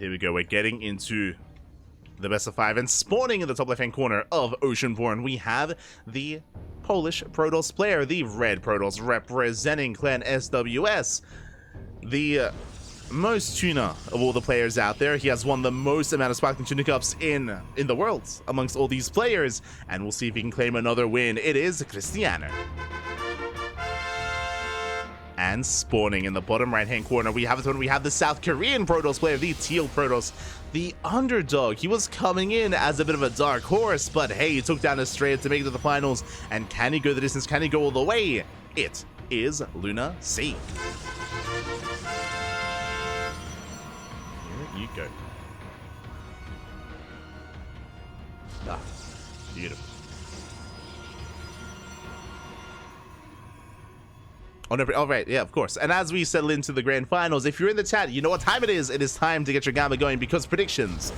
here we go. We're getting into the best of 5, and spawning in the top left-hand corner of Oceanborn, we have the Polish Protoss player, the Red Protoss, representing Clan SWS. The most tuna of all the players out there. He has won the most amount of Sparkling Tuna Cups in the world amongst all these players, and we'll see if he can claim another win. It is Krystianer. And spawning in the bottom right-hand corner, we have the South Korean Protoss player, the Teal Protoss, the underdog. He was coming in as a bit of a dark horse, but hey, he took down Australia to make it to the finals. And can he go the distance? Can he go all the way? It is LunaSea. Here you go. Ah, beautiful. All right, yeah, of course. And as we settle into the grand finals, if you're in the chat, you know what time it is. It is time to get your gamma going, because predictions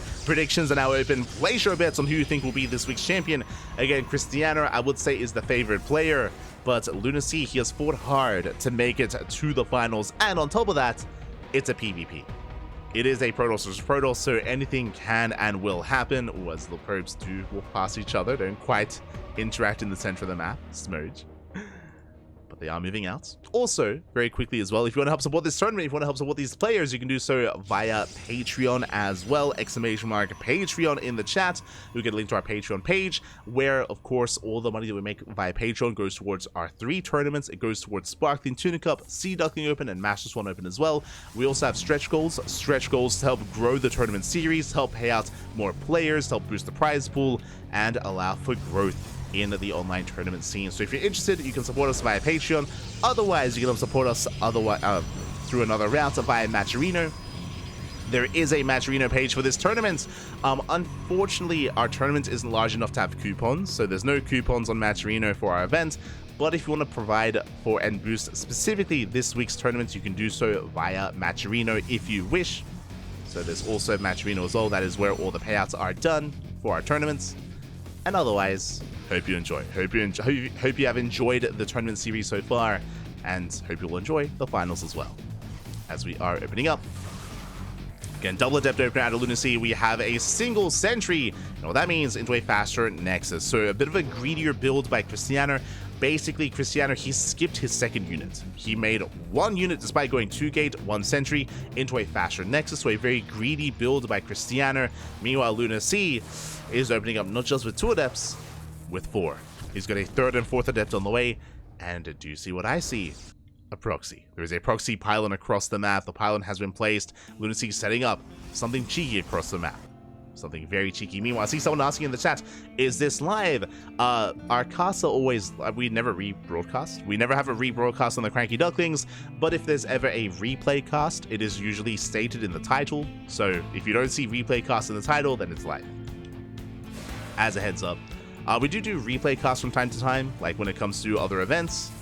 are now open. Place your bets on who you think will be this week's champion. Again, Krystianer, I would say, is the favorite player, but LunaSea, he has fought hard to make it to the finals, and on top of that, it's a PvP. It is a Protoss versus Protoss, so anything can and will happen, or as the probes do walk past each other, don't quite interact in the center of the map. Smudge. But they are moving out. Also, very quickly as well, if you want to help support this tournament, if you want to help support these players, you can do so via Patreon as well. !Patreon in the chat. You'll get a link to our Patreon page, where, of course, all the money that we make via Patreon goes towards our 3 tournaments. It goes towards Sparkling Tuna Cup, Sea Duckling Open, and Master Swan Open as well. We also have stretch goals to help grow the tournament series, help pay out more players, help boost the prize pool, and allow for growth in the online tournament scene. So if you're interested, you can support us via Patreon. Otherwise, you can support us through another route via Matcherino. There is a Matcherino page for this tournament. Unfortunately, our tournament isn't large enough to have coupons, so there's no coupons on Matcherino for our event. But if you want to provide for and boost specifically this week's tournament, you can do so via Matcherino if you wish. So there's also Matcherino as well. That is where all the payouts are done for our tournaments. And otherwise, hope you enjoy. Hope you have enjoyed the tournament series so far, and hope you'll enjoy the finals as well, as we are opening up. Again, double adept opener out of LunaSea. We have a single sentry, and what that means, into a faster Nexus. So a bit of a greedier build by Krystianer. Basically, Krystianer, he skipped his second unit. He made 1 unit despite going 2 gate, 1 sentry into a faster Nexus. So a very greedy build by Krystianer. Meanwhile, LunaSea is opening up not just with 2 adepts, with 4. He's got a 3rd and 4th adept on the way. And do you see what I see? A proxy. There is a proxy pylon across the map. The pylon has been placed. LunaSea setting up something cheeky across the map. Something very cheeky. Meanwhile, I see someone asking in the chat, is this live? Our casts are always, we never rebroadcast. We never have a rebroadcast on the Cranky Ducklings, but if there's ever a replay cast, it is usually stated in the title. So if you don't see replay cast in the title, then it's live. As a heads up. We do replay casts from time to time, like when it comes to other events.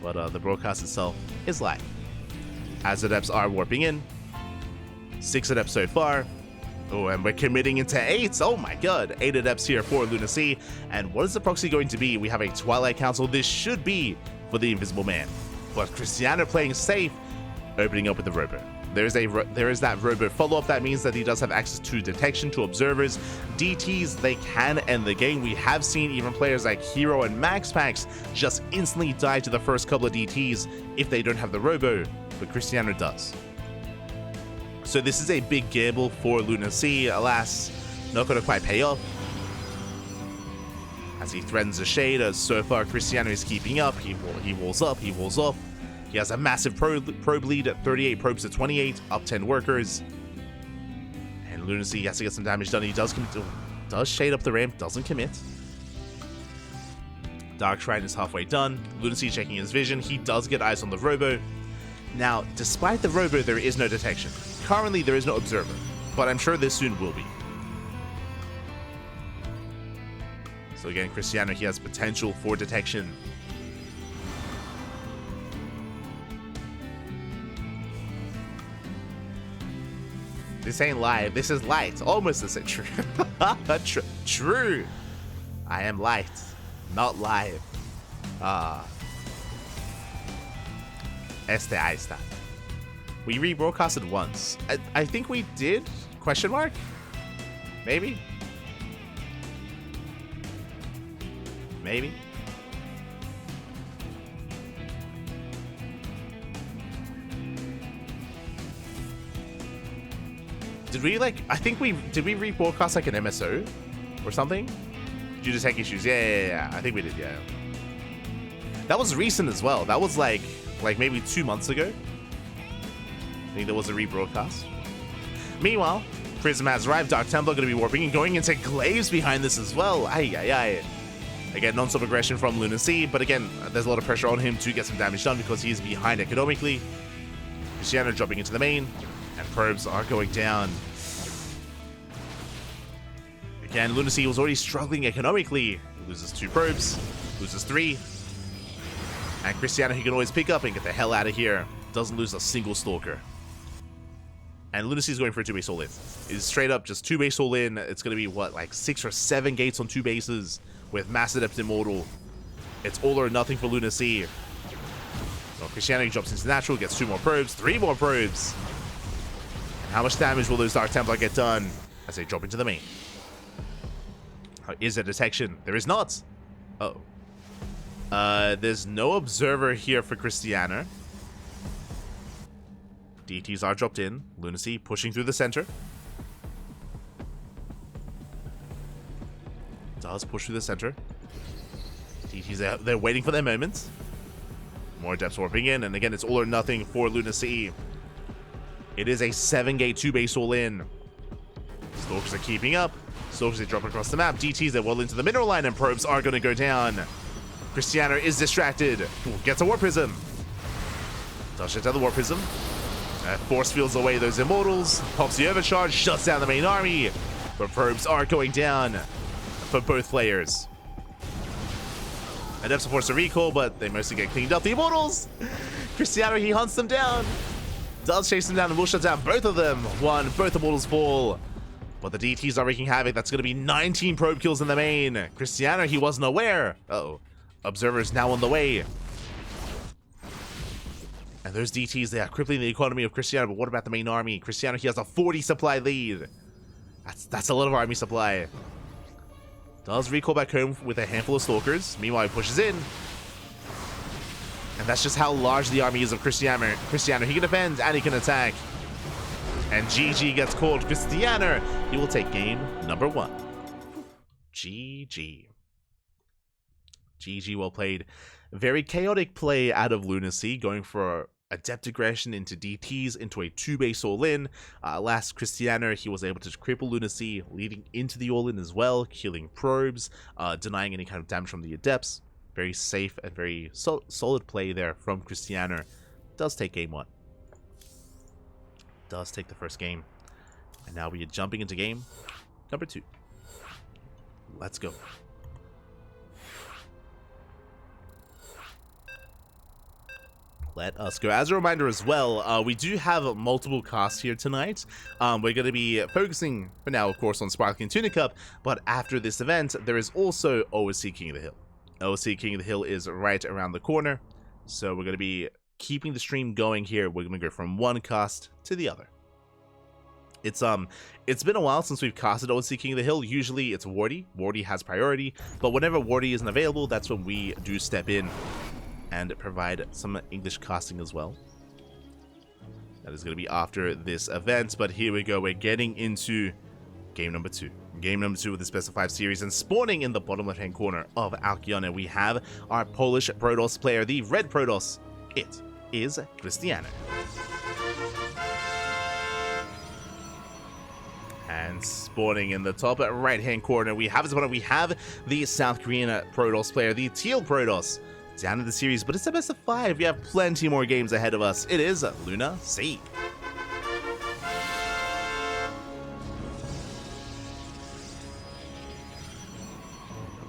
But the broadcast itself is live. As adepts are warping in. 6 adepts so far. Oh, and we're committing into 8. Oh my god. 8 adepts here for LunaSea. And what is the proxy going to be? We have a Twilight Council. This should be for the Invisible Man. But Krystianer playing safe, opening up with the Robo. There is that Robo follow-up. That means that he does have access to detection, to observers. DTs, they can end the game. We have seen even players like Hero and MaxPax just instantly die to the first couple of DTs if they don't have the Robo, but Krystianer does. So this is a big gamble for LunaSea. Alas, not going to quite pay off. As he threatens the shade, as so far Krystianer is keeping up. He walls up, he walls off. He has a massive probe lead at 38 probes to 28, up 10 workers. And LunaSea has to get some damage done. He does shade up the ramp, doesn't commit. Dark Shrine is halfway done. LunaSea checking his vision. He does get eyes on the Robo. Now, despite the Robo, there is no detection. Currently, there is no observer, but I'm sure there soon will be. So again, Krystianer, he has potential for detection. This ain't live, this is light. Almost the same. True. True. I am light, not live. Ahí está. We rebroadcasted once. I think we did? Question mark? Maybe? Maybe? Did we like, I think did we rebroadcast like an MSO or something? Due to tech issues. Yeah. I think we did, yeah. That was recent as well. That was like maybe 2 months ago. I think there was a rebroadcast. Meanwhile, Prism has arrived. Dark Templar going to be warping and going into Glaives behind this as well. Aye. Again, non-stop aggression from LunaSea, but again, there's a lot of pressure on him to get some damage done because he is behind economically. Krystianer dropping into the main, and probes are going down. Again, LunaSea was already struggling economically. He loses 2 probes, loses 3. And Krystianer, he can always pick up and get the hell out of here. Doesn't lose a single stalker. And LunaSea is going for a 2-base all-in. It's straight up just 2-base all-in. It's going to be, what, like 6 or 7 gates on 2 bases with Mass Adept Immortal. It's all or nothing for LunaSea. So Krystianer drops into natural, gets 2 more probes, 3 more probes. And how much damage will those Dark Templar get done as they drop into the main? Is there detection? There is not. Uh-oh. There's no observer here for Krystianer. DTs are dropped in. LunaSea pushing through the center. Does push through the center. DTs, they're waiting for their moment. More depths warping in, and again, it's all or nothing for LunaSea. It is a 7-gate 2-base all-in. Stalkers are keeping up. Stalkers, they drop across the map. DTs, they're well into the mineral line, and probes are going to go down. Krystianer is distracted. Gets a Warp Prism. Does shut down the Warp Prism. Force fields away those Immortals. Pops the Overcharge. Shuts down the main army. But probes are going down for both players. Adepts are forced to recall, but they mostly get cleaned up. The Immortals! Krystianer, he hunts them down. Does chase them down and will shut down both of them. Both Immortals fall. But the DTs are wreaking havoc. That's going to be 19 probe kills in the main. Krystianer, he wasn't aware. Uh-oh. Observers now on the way. And those DTs, they are crippling the economy of Krystianer, but what about the main army? Krystianer, he has a 40 supply lead. That's a lot of army supply. Does recall back home with a handful of stalkers. Meanwhile, he pushes in. And that's just how large the army is of Krystianer. He can defend and he can attack. And GG gets called. Krystianer, he will take game number 1. GG. GG, well played. Very chaotic play out of LunaSea, going for Adept Aggression into DTs, into a 2-base all-in. Last Krystianer, he was able to cripple LunaSea, leading into the all-in as well, killing probes, denying any kind of damage from the Adepts. Very safe and very solid play there from Krystianer. Does take game 1. Does take the first game. And now we are jumping into game number 2. Let's go. Let us go. As a reminder as well, we do have multiple casts here tonight. We're going to be focusing for now, of course, on Sparkling Tuna Cup, but after this event, there is also OSC King of the Hill. OSC King of the Hill is right around the corner, so we're going to be keeping the stream going here. We're going to go from one cast to the other. It's been a while since we've casted OSC King of the Hill. Usually it's Wardy. Wardy has priority, but whenever Wardy isn't available, that's when we do step in and provide some English casting as well. That is going to be after this event, but here we go. We're getting into game number 2. Game number 2 of this best of 5 series, and spawning in the bottom left-hand corner of Alkione, we have our Polish Protoss player, the Red Protoss. It is Krystianer. And spawning in the top right-hand corner, we have the South Korean Protoss player, the Teal Protoss. Down in the series, but it's a best of 5. We have plenty more games ahead of us. It is LunaSea. Here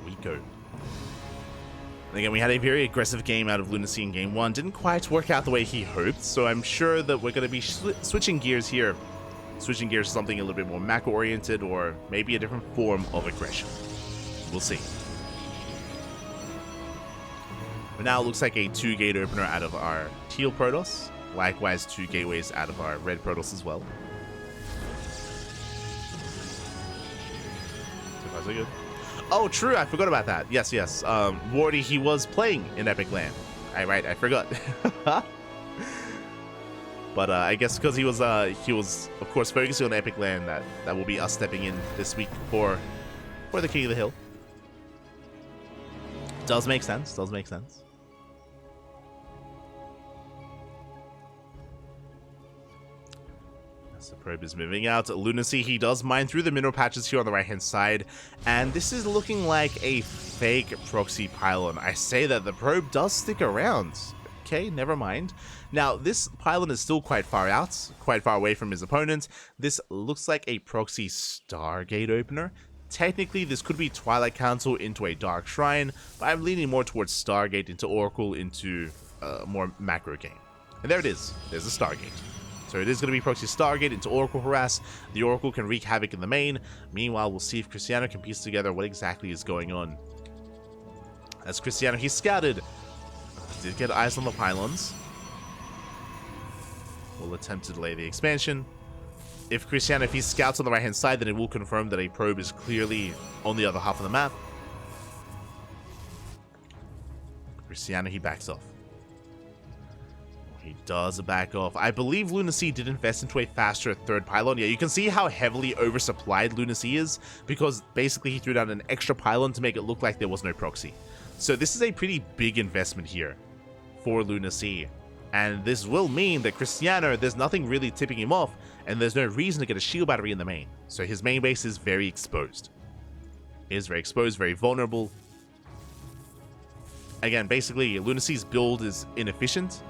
we go. And again, we had a very aggressive game out of LunaSea in game 1. Didn't quite work out the way he hoped, so I'm sure that we're going to be switching gears here. Switching gears to something a little bit more macro-oriented, or maybe a different form of aggression. We'll see. But now it looks like a 2-gate opener out of our Teal Protoss. Likewise, 2 gateways out of our red Protoss as well. So far, so good. Oh, true, I forgot about that. Yes, yes. Wardy, he was playing in Epic Land. Right, I forgot. But I guess because he was of course focusing on Epic Land, that will be us stepping in this week for the King of the Hill. Does make sense. Does make sense. As the probe is moving out, LunaSea, he does mine through the mineral patches here on the right hand side, and this is looking like a fake proxy pylon. I say that the probe does stick around. Okay, never mind. Now, this pylon is still quite far out, quite far away from his opponent. This looks like a proxy Stargate opener. Technically, this could be Twilight Council into a Dark Shrine, but I'm leaning more towards Stargate into Oracle into a more macro game. And there it is. There's a Stargate. So it is going to be proxy Stargate into Oracle Harass. The Oracle can wreak havoc in the main. Meanwhile, we'll see if Krystianer can piece together what exactly is going on. As Krystianer, he's scouted. Did get eyes on the pylons. We'll attempt to delay the expansion. If Krystianer, if he scouts on the right hand side, then it will confirm that a probe is clearly on the other half of the map. Krystianer, he backs off. He does back off. I believe LunaSea did invest into a faster third pylon. Yeah, you can see how heavily oversupplied LunaSea is, because basically he threw down an extra pylon to make it look like there was no proxy. So this is a pretty big investment here for LunaSea. And this will mean that Krystianer, there's nothing really tipping him off, and there's no reason to get a shield battery in the main. So his main base is very exposed. It is very exposed, very vulnerable. Again, basically, LunaSea's build is inefficient,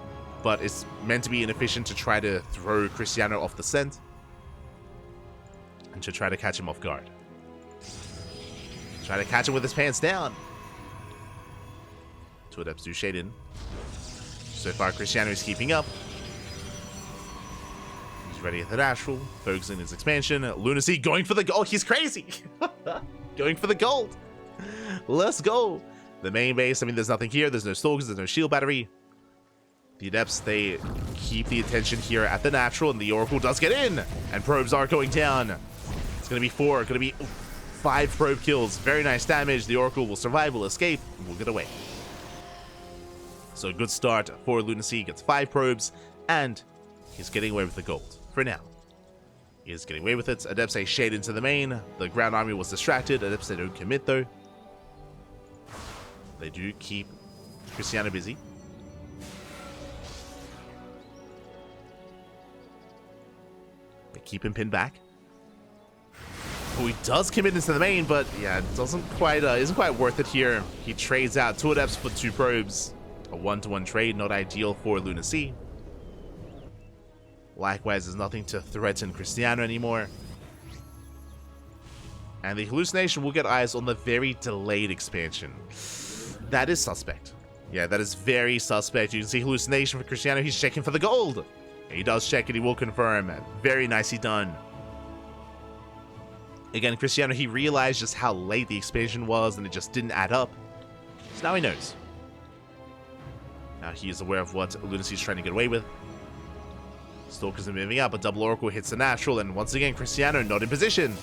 but it's meant to be inefficient to try to throw Krystianer off the scent and to try to catch him off guard. Try to catch him with his pants down. Two adepts do shade in. So far, Krystianer is keeping up. He's ready at the natural, focusing his expansion. LunaSea going for the gold. Oh, he's crazy. Going for the gold. Let's go. The main base, I mean, there's nothing here. There's no stalkers, there's no shield battery. The adepts, they keep the attention here at the natural, and the Oracle does get in. And probes are going down. It's going to be 4, going to be 5 probe kills. Very nice damage. The Oracle will survive, will escape, and will get away. So a good start for LunaSea. Gets 5 probes, and he's getting away with the gold for now. He is getting away with it. Adepts, they shade into the main. The ground army was distracted. Adepts, they don't commit though. They do keep Krystianer busy. They keep him pinned back. Oh, he does commit into the main, but yeah, it doesn't quite isn't quite worth it here. He trades out 2 adepts for 2 probes. A 1-to-1 trade, not ideal for LunaSea. Likewise, there's nothing to threaten Krystianer anymore. And the hallucination will get eyes on the very delayed expansion. That is suspect. Yeah, that is very suspect. You can see hallucination for Krystianer. He's checking for the gold. He does check it. He will confirm. Very nicely done. Again, Krystianer, he realized just how late the expansion was, and it just didn't add up. So now he knows. Now he is aware of what LunaSea is trying to get away with. Stalkers are moving up, but double Oracle hits the natural, and once again, Krystianer not in position.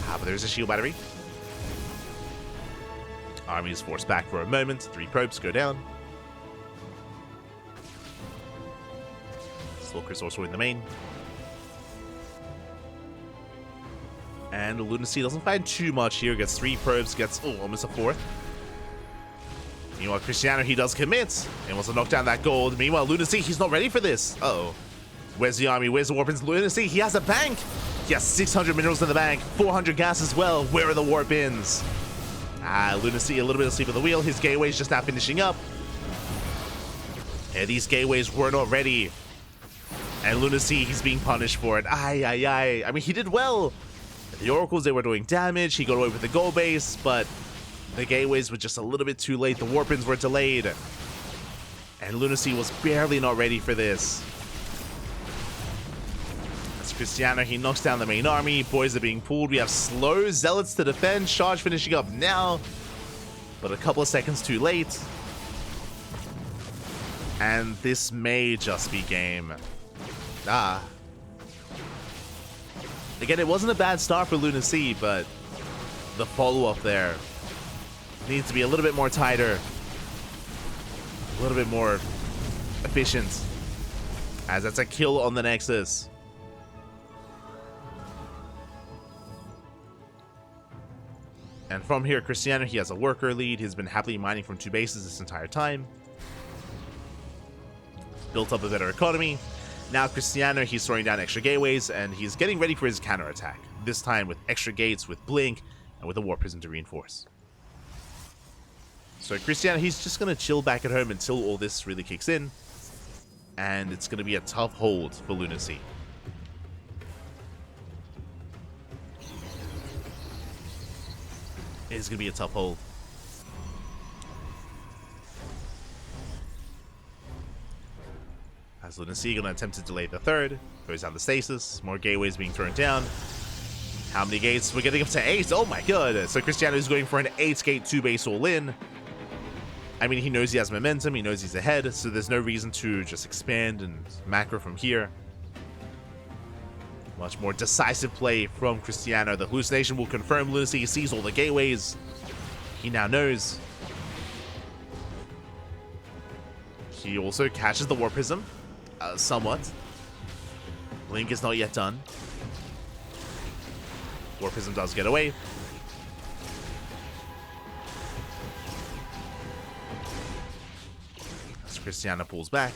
But there's a shield battery. Army is forced back for a moment. 3 probes go down. Stalkers also in the main. And LunaSea doesn't find too much here. Gets 3 probes, gets almost a 4th. Meanwhile, Krystianer, he does commit and wants to knock down that gold. Meanwhile, LunaSea, he's not ready for this. Uh-oh. Where's the army? Where's the warpins? LunaSea, he has a bank. He has 600 minerals in the bank, 400 gas as well. Where are the warp ins? LunaSea, a little bit asleep at the wheel. His gateway's just now finishing up. And these gateways were not ready. And LunaSea, he's being punished for it. I mean, he did well. The oracles, they were doing damage. He got away with the gold base, but the gateways were just a little bit too late. The warp-ins were delayed. And LunaSea was barely not ready for this. As Krystianer, he knocks down the main army. Boys are being pulled. We have slow zealots to defend. Charge finishing up now, but a couple of seconds too late. And this may just be game. Again, it wasn't a bad start for LunaSea, but the follow-up there needs to be a little bit more tighter, a little bit more efficient, as that's a kill on the Nexus. And from here, Krystianer, he has a worker lead. He's been happily mining from 2 bases this entire time. Built up a better economy. Now Krystianer, he's throwing down extra gateways, and he's getting ready for his counterattack. This time with extra gates, with Blink, and with a Warp Prism to reinforce. So Krystianer, he's just going to chill back at home until all this really kicks in. And it's going to be a tough hold for LunaSea. It is going to be a tough hold. As LunaSea going to attempt to delay the third. Goes down the stasis. More gateways being thrown down. How many gates? We're getting up to 8. Oh my god. So Krystianer is going for an 8-gate 2-base all-in. I mean, he knows he has momentum. He knows he's ahead. So there's no reason to just expand and macro from here. Much more decisive play from Krystianer. The hallucination will confirm LunaSea sees all the gateways. He now knows. He also catches the Warp Prism. Somewhat. Blink is not yet done. Warp Prism does get away. As Krystianer pulls back.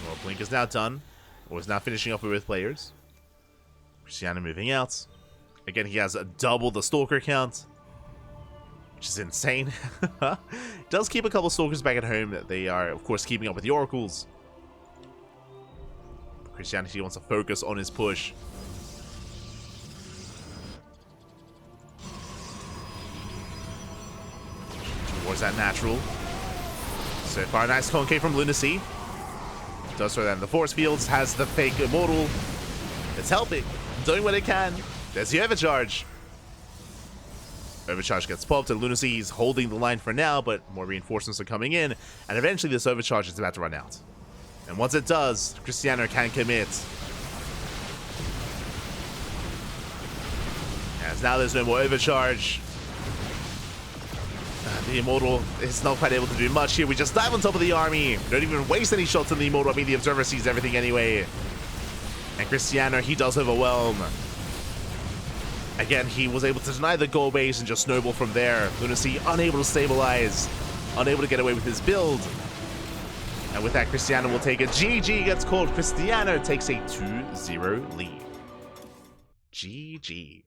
Well, Blink is now done. Or is now finishing off with players. Krystianer moving out. Again, he has double the Stalker count. Which is insane. Does keep a couple Stalkers back at home. They are, of course, keeping up with the Oracles. Krystianer, he wants to focus on his push. Towards that natural. So far, a nice concave from LunaSea. Does throw that in the force fields. Has the fake Immortal. It's helping. Doing what it can. There's the overcharge. Overcharge gets popped, and LunaSea is holding the line for now, but more reinforcements are coming in, and eventually this overcharge is about to run out. And once it does, Krystianer can commit. As now there's no more overcharge. The Immortal is not quite able to do much here. We just dive on top of the army. Don't even waste any shots on the Immortal. I mean, the Observer sees everything anyway. And Krystianer, he does overwhelm. Again, he was able to deny the goal base and just snowball from there. LunaSea unable to stabilize, unable to get away with his build. And with that, Krystianer will take a GG gets called. Krystianer takes a 2-0 lead. GG.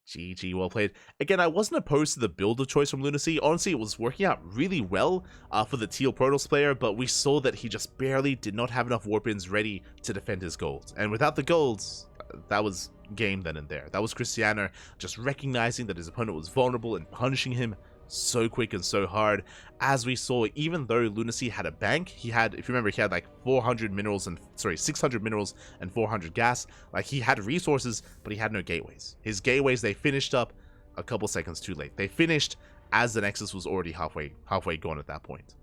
GG, well played. Again, I wasn't opposed to the build of choice from LunaSea. Honestly, it was working out really well for the Teal Protoss player, but we saw that he just barely did not have enough warp-ins ready to defend his gold. And without the golds, that was game then and there. That was Krystianer just recognizing that his opponent was vulnerable and punishing him so quick and so hard. As we saw, even though LunaSea had a bank, he had, if you remember, he had like 600 minerals and 400 gas. Like, he had resources, but he had no gateways. His gateways, they finished up a couple seconds too late. They finished as the Nexus was already halfway gone at that point.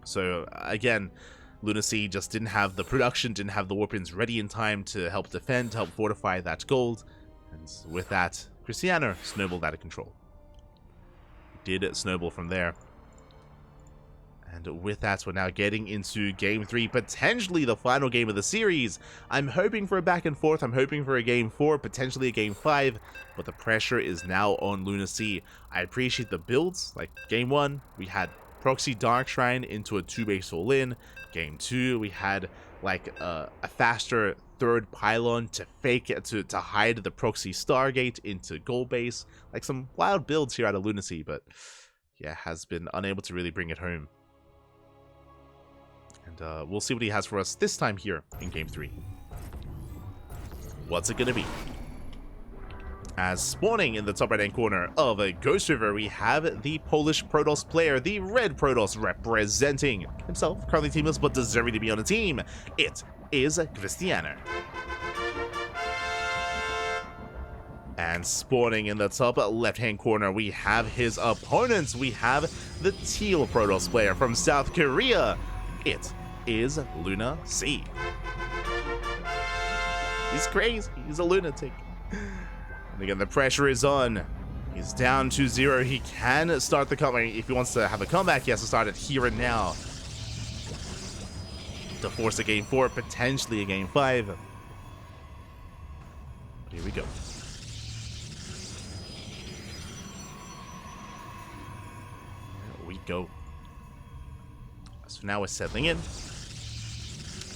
So again, LunaSea just didn't have the production, didn't have the warp-ins ready in time to help defend, to help fortify that gold. And with that, Krystianer snowballed out of control. Did snowball from there. And with that, we're now getting into Game 3, potentially the final game of the series. I'm hoping for a back and forth. I'm hoping for a Game 4, potentially a Game 5, but the pressure is now on LunaSea. I appreciate the builds. Like, Game 1, we had Proxy Dark Shrine into a 2-base all-in. Game 2, we had like a faster third pylon to fake it, to hide the Proxy Stargate into gold base. Like, some wild builds here out of LunaSea, but yeah, has been unable to really bring it home. And we'll see what he has for us this time here in Game 3. What's it gonna be? As spawning in the top right-hand corner of a Ghost River, we have the Polish Protoss player, the Red Protoss, representing himself, currently teamless, but deserving to be on a team. It is Krystianer. And spawning in the top left-hand corner, we have his opponents. We have the teal Protoss player from South Korea. It is LunaSea. He's crazy. He's a lunatic. And again, the pressure is on. He's down 2-0. He can start the comeback. If he wants to have a comeback, he has to start it here and now to force a game 4, potentially a game 5. But here we go. Here we go. So now we're settling in.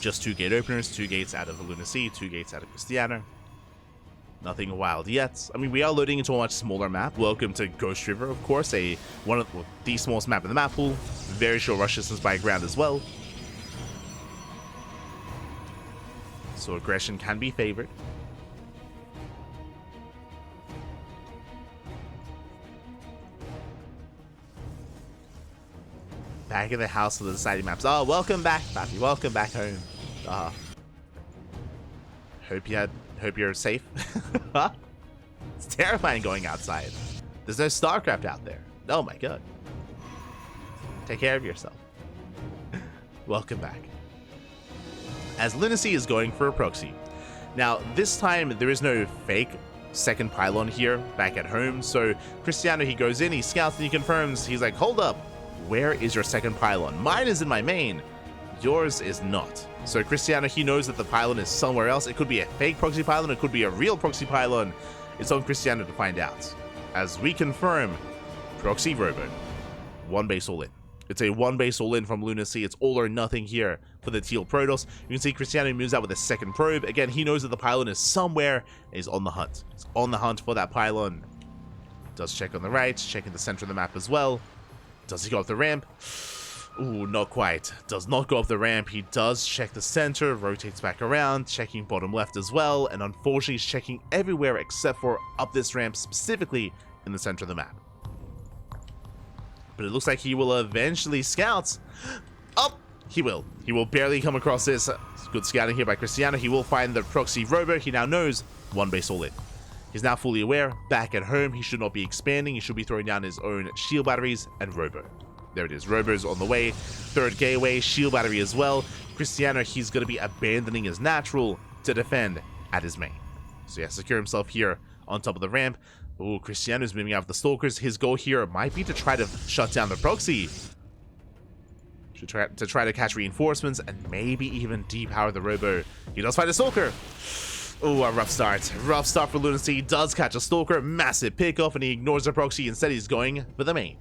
Just 2 gate openers, 2 gates out of the LunaSea, 2 gates out of Krystianer. Nothing wild yet. I mean, we are loading into a much smaller map. Welcome to Ghost River, of course, one of the smallest map in the map pool. Very short rush distance by ground as well. So aggression can be favored. Back in the house of the deciding maps. Oh, welcome back, Pappy. Welcome back home. Hope you're safe. It's terrifying going outside. There's no StarCraft out there. Oh my god. Take care of yourself. Welcome back. As LunaSea is going for a proxy. Now, this time there is no fake second pylon here back at home. So Krystianer, he goes in, he scouts, and he confirms. He's like, hold up. Where is your second pylon? Mine is in my main. Yours is not. So Krystianer, he knows that the pylon is somewhere else. It could be a fake proxy pylon. It could be a real proxy pylon. It's on Krystianer to find out. As we confirm, proxy robo. 1 base all in. It's a 1 base all in from LunaSea. It's all or nothing here for the teal Protoss. You can see Krystianer moves out with a second probe. Again, he knows that the pylon is somewhere. He's on the hunt. He's on the hunt for that pylon. Does check on the right, checking the center of the map as well. Does he go up the ramp? Ooh, not quite. Does not go up the ramp. He does check the center, rotates back around, checking bottom left as well, and unfortunately he's checking everywhere except for up this ramp, specifically in the center of the map. But it looks like he will eventually scout. Oh, he will. He will barely come across this. Good scouting here by Krystianer. He will find the proxy robo. He now knows 1 base all in. He's now fully aware. Back at home, he should not be expanding. He should be throwing down his own shield batteries and robo. There it is. Robo's on the way. 3rd gateway, shield battery as well. Krystianer, he's going to be abandoning his natural to defend at his main. So he has to secure himself here on top of the ramp. Ooh, Krystianer's moving out of the stalkers. His goal here might be to try to shut down the proxy. To try to catch reinforcements and maybe even depower the robo. He does find a stalker. Oh, a rough start. Rough start for LunaSea. He does catch a stalker. Massive pickoff, and he ignores the proxy. Instead, he's going for the main.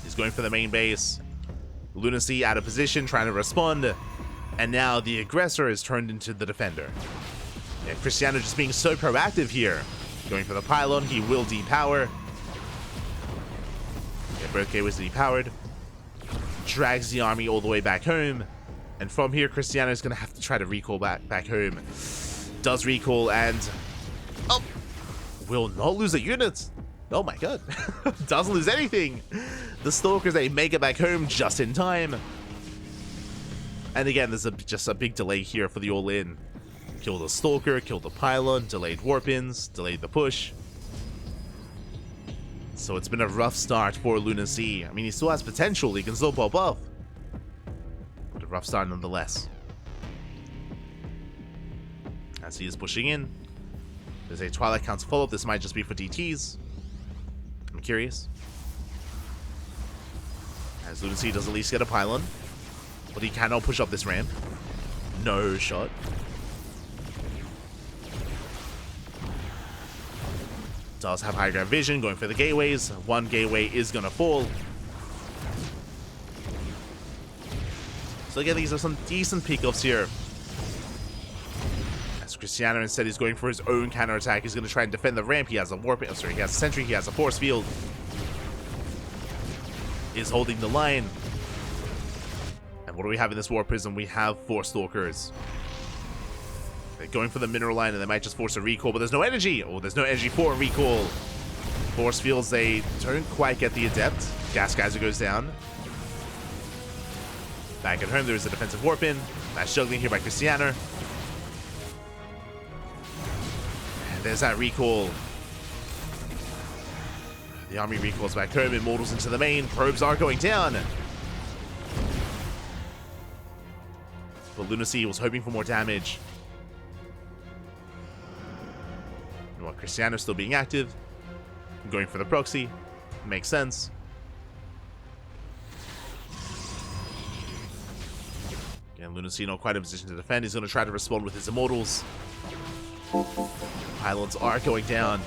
He's going for the main base. LunaSea out of position, trying to respond. And now the aggressor is turned into the defender. Yeah, Krystianer just being so proactive here. Going for the pylon. He will depower. Yeah, both gateways depowered. Drags the army all the way back home. And from here, Krystianer is going to have to try to recall back home. Does recall and... oh! Will not lose a unit. Oh my god. Doesn't lose anything. The stalkers, they make it back home just in time. And again, there's just a big delay here for the all-in. Kill the stalker, kill the pylon, delayed warp-ins, delayed the push. So it's been a rough start for LunaSea. I mean, he still has potential. He can still pop off. But a rough start nonetheless. As he is pushing in. There's a Twilight Council follow-up. This might just be for DTs. I'm curious. As LunaSea does at least get a pylon. But he cannot push up this ramp. No shot. Does have high ground vision, going for the gateways. 1 gateway is going to fall. So again, these are some decent pickoffs here. As Krystianer instead is going for his own counterattack. He's going to try and defend the ramp. He has a warp. Oh, sorry, he has a sentry. He has a force field. Is holding the line. And what do we have in this war prism? We have 4 stalkers. They're going for the mineral line, and they might just force a recall, but there's no energy. Oh, there's no energy for a recall. Force fields, they don't quite get the adept. Gas geyser goes down. Back at home, there is a defensive warp in. Nice juggling here by Krystianer. And there's that recall. The army recalls back home, Immortals into the main, probes are going down. But LunaSea was hoping for more damage. And while Krystianer still being active, going for the proxy, makes sense. Again, LunaSea not quite in position to defend, he's going to try to respond with his Immortals. Pylons are going down.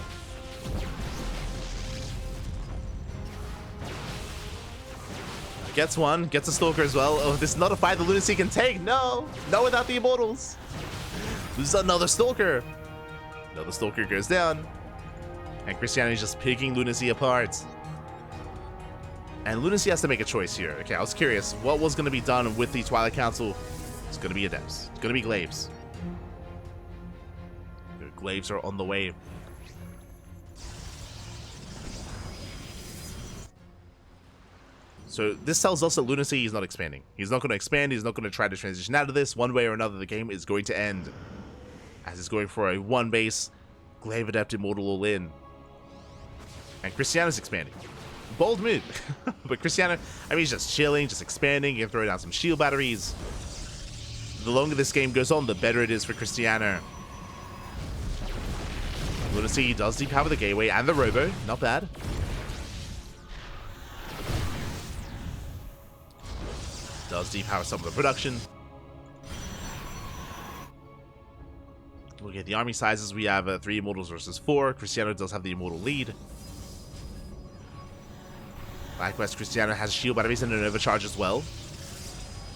Gets one, gets a Stalker as well. Oh, this is not a fight that LunaSea can take. No, not without the Immortals. Loses another Stalker. Another Stalker goes down. And Krystianer is just picking LunaSea apart. And LunaSea has to make a choice here. Okay, I was curious. What was going to be done with the Twilight Council? It's going to be Adepts. It's going to be Glaives. The Glaives are on the way. So this tells us that LunaSea is not expanding. He's not going to expand. He's not going to try to transition out of this. One way or another, the game is going to end. As it's going for a one base, Glaive Adept Immortal all in. And Krystianer's expanding. Bold move. But Krystianer, I mean, he's just chilling, just expanding. You can throw down some shield batteries. The longer this game goes on, the better it is for Krystianer. LunaSea does depower the gateway and the robo. Not bad. Does depower some of the production. Look at the army sizes. We have 3 Immortals versus 4. Krystianer does have the Immortal lead. Likewise, Krystianer has shield batteries and an overcharge as well.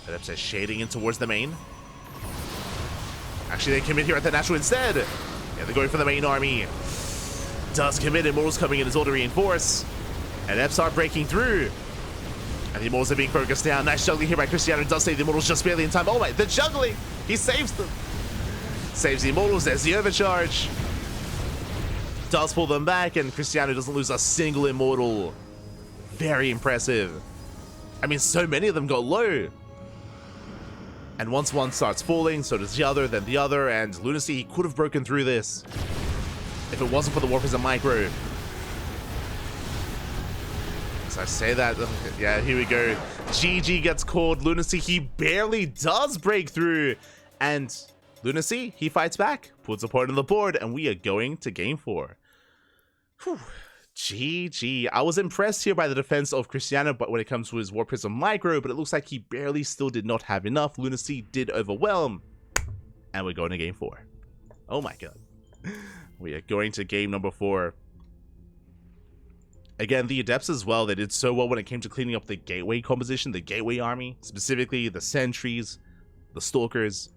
Adept says shading in towards the main. Actually, they commit here at the natural instead. Yeah, they're going for the main army. Does commit. Immortals coming in as order reinforce. And Adepts are breaking through. And the Immortals are being focused down. Nice juggling here by Krystianer. Does save the Immortals just barely in time. Oh my, the juggling! He saves them. Saves the Immortals. There's the overcharge. Does pull them back, and Krystianer doesn't lose a single Immortal. Very impressive. I mean, so many of them got low. And once one starts falling, so does the other, then the other, and LunaSea could have broken through this if it wasn't for the War Prism Micro. So I say that, yeah, here we go. GG gets called. LunaSea, he barely does break through. And LunaSea, he fights back, puts a point on the board, and we are going to game 4. Whew. GG. I was impressed here by the defense of Krystianer, but when it comes to his War Prism Micro, but it looks like he barely still did not have enough. LunaSea did overwhelm. And we're going to game 4. Oh my god. We are going to game number 4. Again, the Adepts as well, they did so well when it came to cleaning up the Gateway composition, the Gateway army, specifically the Sentries, the Stalkers.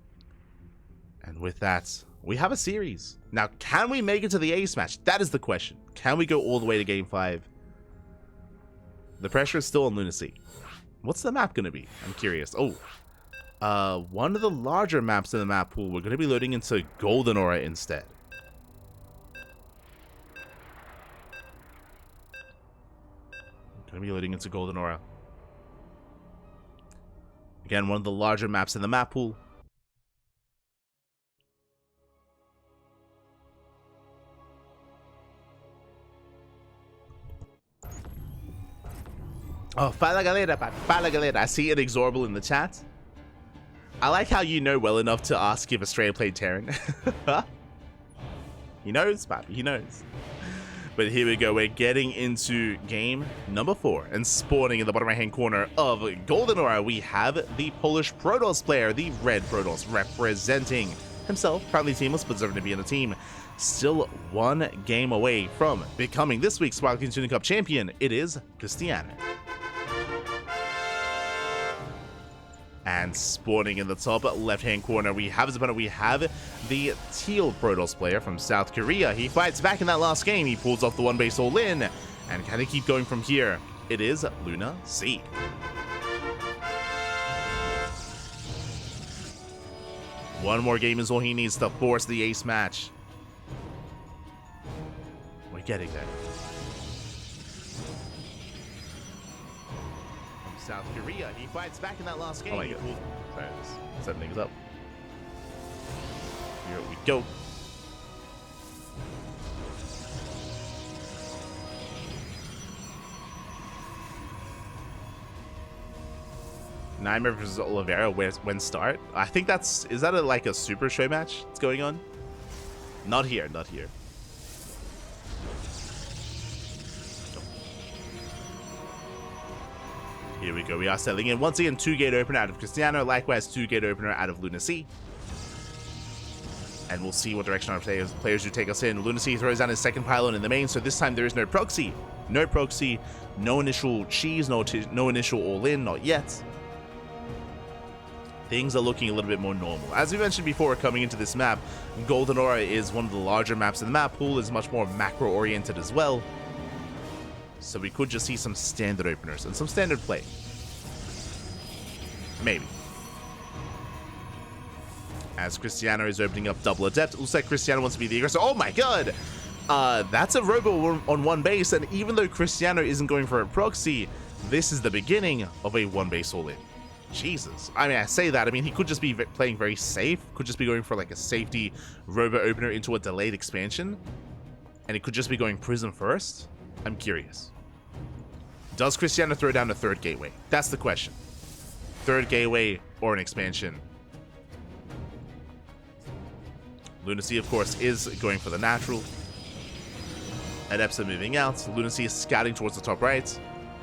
And with that, we have a series. Now, can we make it to the ace match? That is the question. Can we go all the way to game 5? The pressure is still on LunaSea. What's the map going to be? I'm curious. Oh, one of the larger maps in the map pool, we're going to be loading into Golden Aura instead. Going to be loading into Golden Aura. Again, one of the larger maps in the map pool. Oh, fala galera, fala galera. I see Inexorable in the chat. I like how you know well enough to ask if Australia played Terran. He knows, Papi, he knows. But here we go, we're getting into game number 4. And spawning in the bottom right hand corner of Golden Aura, we have the Polish Protoss player, the red Protoss, representing himself, proudly teamless, but deserving to be in the team. Still one game away from becoming this week's Sparkling Tuna Cup champion. It is Krystianer. And spawning in the top left-hand corner, we have his opponent. We have the teal Protoss player from South Korea. He fights back in that last game. He pulls off the one base all in. And can he keep going from here? It is LunaSea. One more game is all he needs to force the ace match. We're getting there. South Korea, he fights back in that last game. Oh my god. Sorry, just setting things up. Here we go. Nightmare versus Oliveira, when start? I think that's... Is that like a super show match that's going on? Not here, not here. Here we go, we are selling in. Once again, 2-gate opener out of Krystianer. Likewise, 2-gate opener out of LunaSea. And we'll see what direction our players do take us in. LunaSea throws down his second pylon in the main, so this time there is no proxy. No proxy, no initial cheese, no initial all-in, not yet. Things are looking a little bit more normal. As we mentioned before, coming into this map, Golden Aura is one of the larger maps in the map pool, is much more macro-oriented as well. So we could just see some standard openers and some standard play. Maybe. As Krystianer is opening up double Adept, looks like Krystianer wants to be the aggressor. Oh my god! That's a Robo on one base, and even though Krystianer isn't going for a proxy, this is the beginning of a one base all-in. Jesus. I mean, I say that. I mean, he could just be playing very safe. Could just be going for like a safety Robo opener into a delayed expansion. And it could just be going Prism first. I'm curious. Does Krystianer throw down a third gateway? That's the question. Third gateway or an expansion. LunaSea, of course, is going for the natural. Adepts are moving out. LunaSea is scouting towards the top right,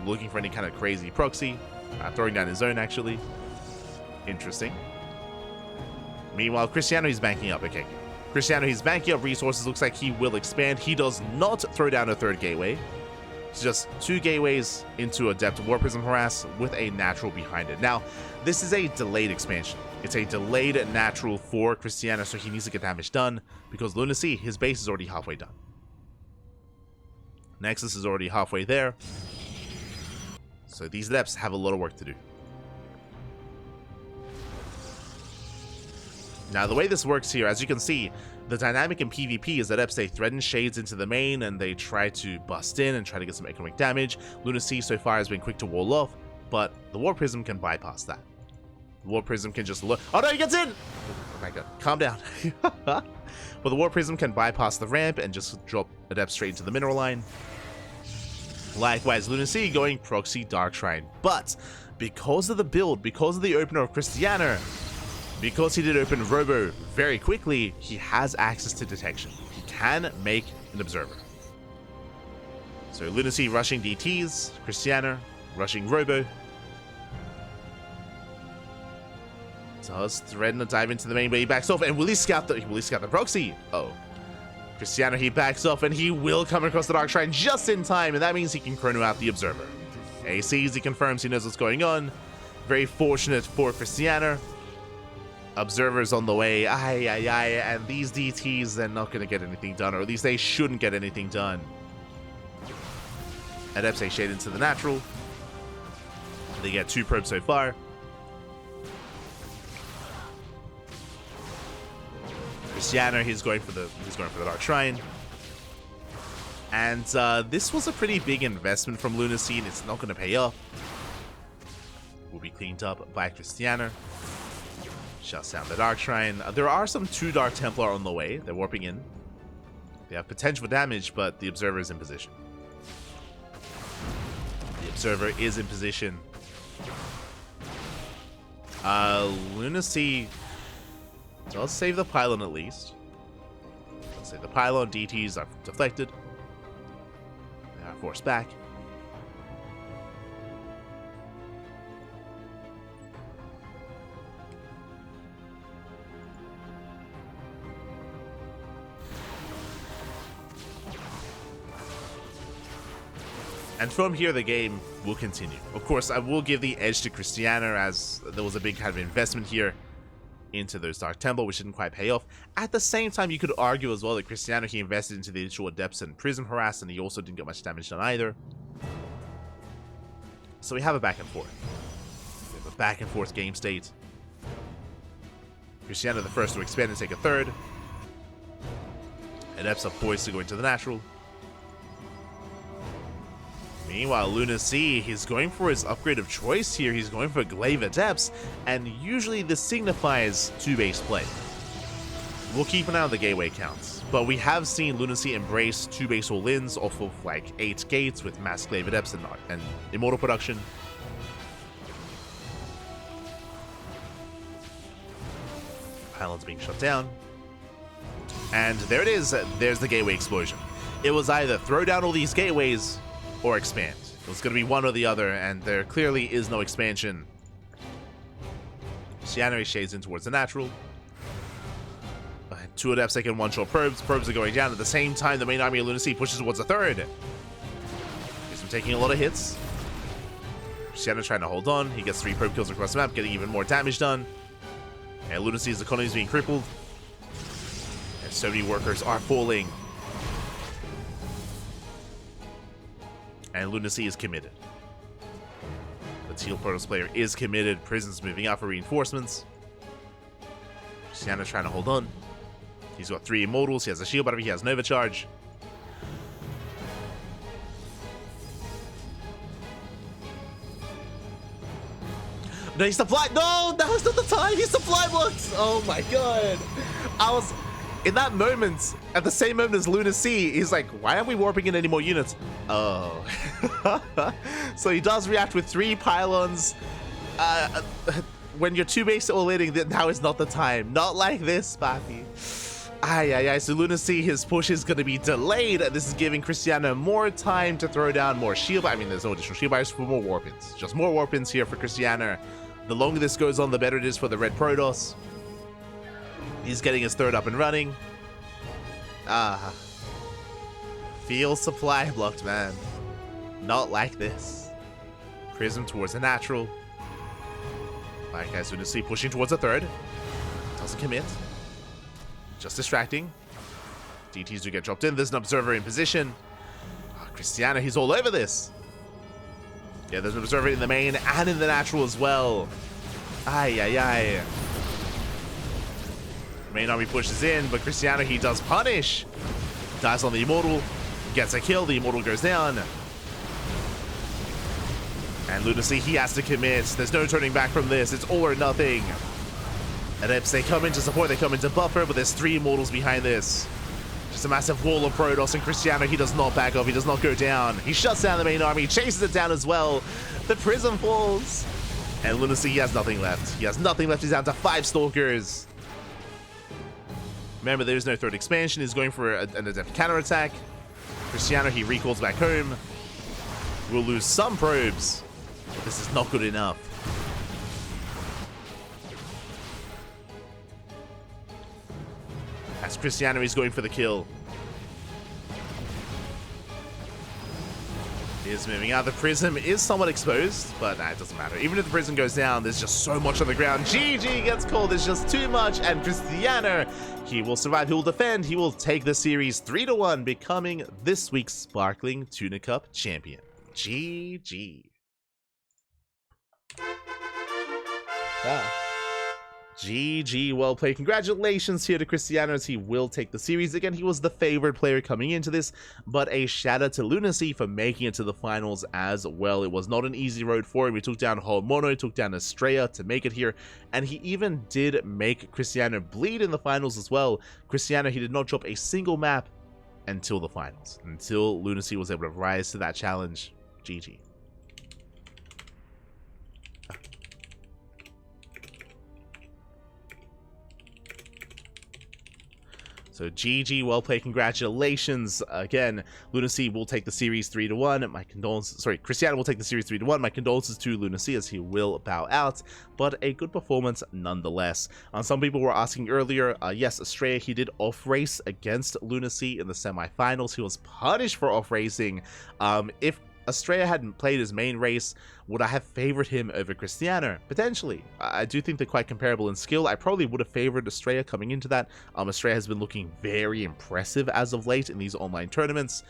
looking for any kind of crazy proxy. Throwing down his own, actually. Interesting. Meanwhile, Krystianer, he's banking up. Okay. Krystianer, he's banking up resources. Looks like he will expand. He does not throw down a third gateway. It's just 2 gateways into Adept War Prism Harass with a natural behind it. Now, this is a delayed expansion. It's a delayed natural for Krystianer, so he needs to get damage done because LunaSea, his base is already halfway done. Nexus is already halfway there. So these Adepts have a lot of work to do. Now, the way this works here, as you can see, the dynamic in PvP is that Adepts, they threaten Shades into the main and they try to bust in and try to get some economic damage. LunaSea so far has been quick to wall off, but the War Prism can bypass that. The War Prism can just look. Oh no, he gets in! Oh my god, calm down. But the War Prism can bypass the ramp and just drop Adepts straight into the mineral line. Likewise, LunaSea going proxy Dark Shrine. But because of the build, because of the opener of Krystianer, because he did open Robo very quickly, he has access to detection. He can make an observer. So LunaSea rushing DTs, Krystianer rushing Robo. Does threaten to dive into the main, but he backs off. And will he scout the proxy? Oh. Krystianer, he backs off, and he will come across the Dark Shrine just in time, and that means he can chrono out the Observer. He sees, he confirms, he knows what's going on. Very fortunate for Krystianer. Observer's on the way, and these DTs, they're not going to get anything done, or at least they shouldn't get anything done. Adepts a shade into the natural. They get 2 probes so far. Krystianer, he's going for the Dark Shrine. And this was a pretty big investment from LunaSea, and it's not going to pay off. Will be cleaned up by Krystianer. Shuts down the Dark Shrine. There are some 2 Dark Templar on the way. They're warping in. They have potential for damage, but the Observer is in position. The Observer is in position. LunaSea does save the pylon at least. Let's say the pylon DTs are deflected. They are forced back. And from here, the game will continue. Of course, I will give the edge to Krystianer, as there was a big kind of investment here into those Dark Temple, which didn't quite pay off. At the same time, you could argue as well that Krystianer, he invested into the initial Adepts and Prism Harass, and he also didn't get much damage done either. So we have a back and forth. We have a back and forth game state. Krystianer the first to expand and take a third. Adepts are poised to go into the natural. Meanwhile, LunaSea, he's going for his upgrade of choice here. He's going for Glaive Adepts, and usually this signifies 2-base play. We'll keep an eye on the gateway counts, but we have seen LunaSea embrace 2-base all-ins off of like 8 gates with Mass Glaive Adepts and Immortal production. Pylons being shut down. And there it is. There's the gateway explosion. It was either throw down all these gateways or expand. It was going to be one or the other, and there clearly is no expansion. Krystianer shades in towards the natural. 2 adepts taking one-shot probes. Probes are going down. At the same time, the main army of LunaSea pushes towards the third. He's been taking a lot of hits. Krystianer trying to hold on. He gets 3 probe kills across the map, getting even more damage done. And LunaSea's economy is being crippled. And so many workers are falling. And LunaSea is committed. The Teal Protoss player is committed. Prison's moving out for reinforcements. Krystianer trying to hold on. He's got 3 immortals. He has a shield battery. He has Nova Charge. No, he supply. No, that was not the time. He supply blocked. Oh my god. I was in that moment, at the same moment as LunaSea, he's like, why aren't we warping in any more units? Oh. So he does react with 3 pylons. When you're 2 base all in, now is not the time. Not like this, Papi. So LunaSea, his push is going to be delayed. This is giving Krystianer more time to throw down more shield. I mean, there's no additional shield bars for more warp-ins. Just more warp-ins here for Krystianer. The longer this goes on, the better it is for the Red Protoss. He's getting his third up and running. Field supply blocked, man. Not like this. Prism towards the natural. Alright, guys, LunaSea pushing towards the third. Doesn't commit. Just distracting. DTs do get dropped in. There's an observer in position. Krystianer, he's all over this. Yeah, there's an observer in the main and in the natural as well. Main army pushes in, but Krystianer, he does punish. Dies on the Immortal. Gets a kill. The Immortal goes down. And LunaSea, he has to commit. There's no turning back from this. It's all or nothing. Adepts, they come in to support, they come in to buffer, but there's 3 Immortals behind this. Just a massive wall of Protoss, and Krystianer, he does not back off, he does not go down. He shuts down the main army, chases it down as well. The Prism falls. And LunaSea, he has nothing left. He has nothing left, he's down to 5 Stalkers. Remember, there's no third expansion, he's going for an adept counterattack. Krystianer, he recalls back home. We'll lose some probes, but this is not good enough. As Krystianer is going for the kill. He is moving out. The Prism is somewhat exposed, but nah, it doesn't matter. Even if the Prism goes down, there's just so much on the ground. GG gets called. There's just too much. And Krystianer, he will survive. He will defend. He will take the series 3-1, becoming this week's Sparkling Tuna Cup champion. GG. GG, well played. Congratulations here to Krystianer as he will take the series. Again, he was the favored player coming into this, but a shout out to LunaSea for making it to the finals as well. It was not an easy road for him. He took down Mono, took down Estrella to make it here, and he even did make Krystianer bleed in the finals as well. Krystianer, he did not drop a single map until the finals, until LunaSea was able to rise to that challenge. GG. So GG, well played, congratulations. Again, LunaSea will take the series 3-1. My condolences, sorry, Krystianer will take the series 3-1. My condolences to LunaSea as he will bow out, but a good performance nonetheless. Some people were asking earlier, yes, Estrella, he did off-race against LunaSea in the semifinals. He was punished for off-racing. If Estrella hadn't played his main race, would I have favored him over Krystianer? Potentially. I do think they're quite comparable in skill. I probably would have favored Estrella coming into that. Estrella has been looking very impressive as of late in these online tournaments.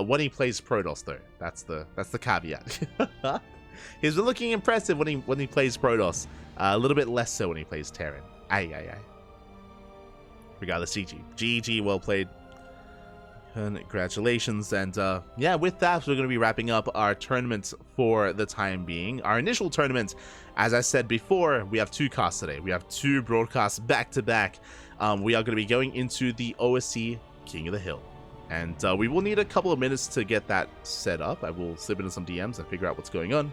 When he plays Protoss, though, that's the caveat. He's been looking impressive when he plays Protoss. A little bit less so when he plays Terran. Regardless, GG, well played. Congratulations, and yeah, with that, we're going to be wrapping up our tournament for the time being. Our initial tournament, as I said before, we have 2 casts today. We have 2 broadcasts back to back. We are going to be going into the OSC King of the Hill, and we will need a couple of minutes to get that set up. I will slip into some DMs and figure out what's going on.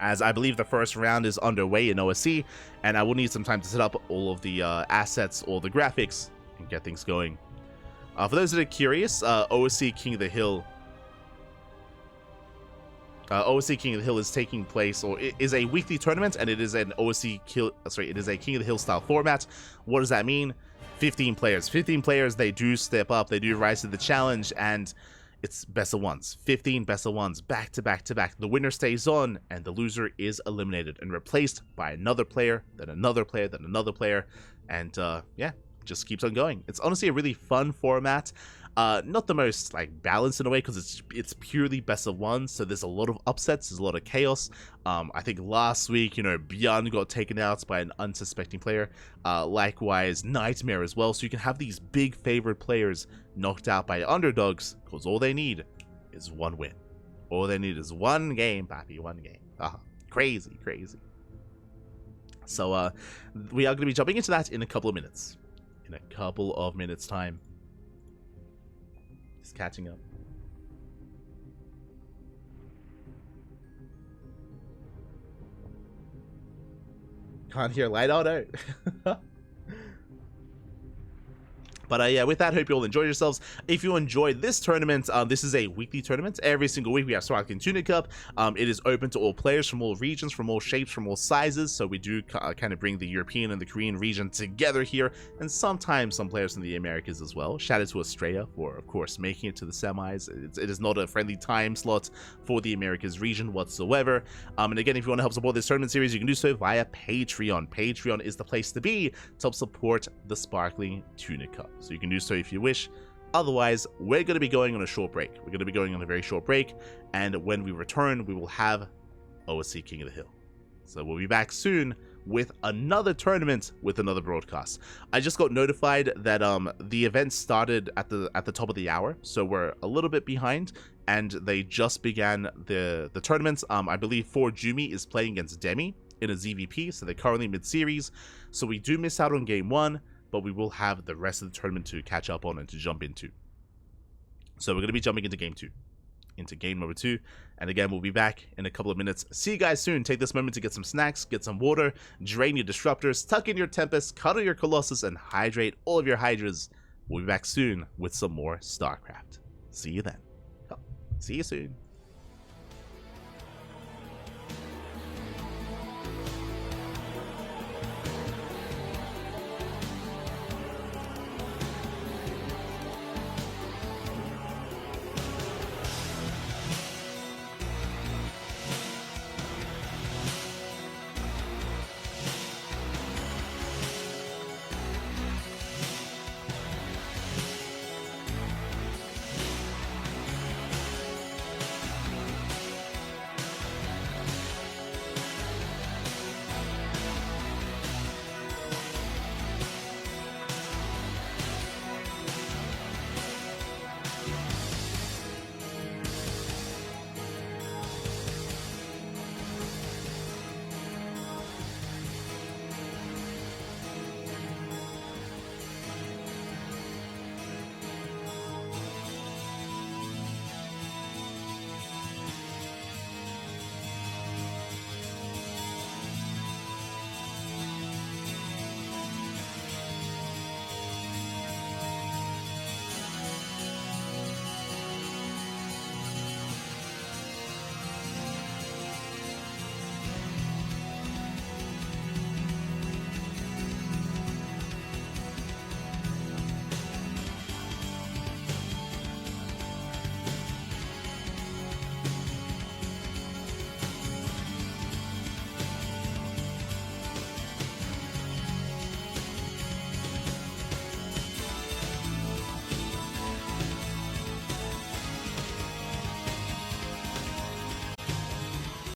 as I believe the first round is underway in OSC, and I will need some time to set up all of the assets, all the graphics, and get things going. For those that are curious, OSC King of the Hill is taking place, or it is a weekly tournament, and it is an it is a King of the Hill style format. What does that mean? 15 players. 15 players, they do step up, they do rise to the challenge, and it's best of ones. 15 best of ones, back to back to back. The winner stays on, and the loser is eliminated and replaced by another player, then another player, then another player, and yeah, just keeps on going. It's honestly a really fun format. Not the most like balanced in a way, because it's purely best of one, so there's a lot of upsets, there's a lot of chaos. I think last week, Beyond got taken out by an unsuspecting player, likewise Nightmare as well, so you can have these big favorite players knocked out by underdogs, because all they need is one win. All they need is one game, papi, one game. Crazy. So we are going to be jumping into that in a couple of minutes. In a couple of minutes time. Just catching up. Can't hear light. Oh no. But yeah, with that, hope you all enjoyed yourselves. If you enjoyed this tournament, this is a weekly tournament. Every single week we have Sparkling Tuna Cup. It is open to all players from all regions, from all shapes, from all sizes. So we do kind of bring the European and the Korean region together here, and sometimes some players from the Americas as well. Shout out to Australia for, of course, making it to the semis. It is not a friendly time slot for the Americas region whatsoever. And again, if you want to help support this tournament series, you can do so via Patreon. Patreon is the place to be to help support the Sparkling Tuna Cup. So you can do so if you wish. Otherwise, we're going to be going on a short break. We're going to be going on a very short break, and when we return, we will have OSC King of the Hill. So we'll be back soon with another tournament, with another broadcast. I just got notified that the event started at the top of the hour, so we're a little bit behind, and they just began the tournaments. I believe 4 Jumi is playing against Demi in a ZVP, so they're currently mid-series, so we do miss out on game 1, but we will have the rest of the tournament to catch up on and to jump into. So we're going to be jumping into game 2, into game number 2, and again, we'll be back in a couple of minutes. See you guys soon. Take this moment to get some snacks, get some water, drain your disruptors, tuck in your Tempest, cuddle your Colossus, and hydrate all of your Hydras. We'll be back soon with some more StarCraft. See you then. See you soon.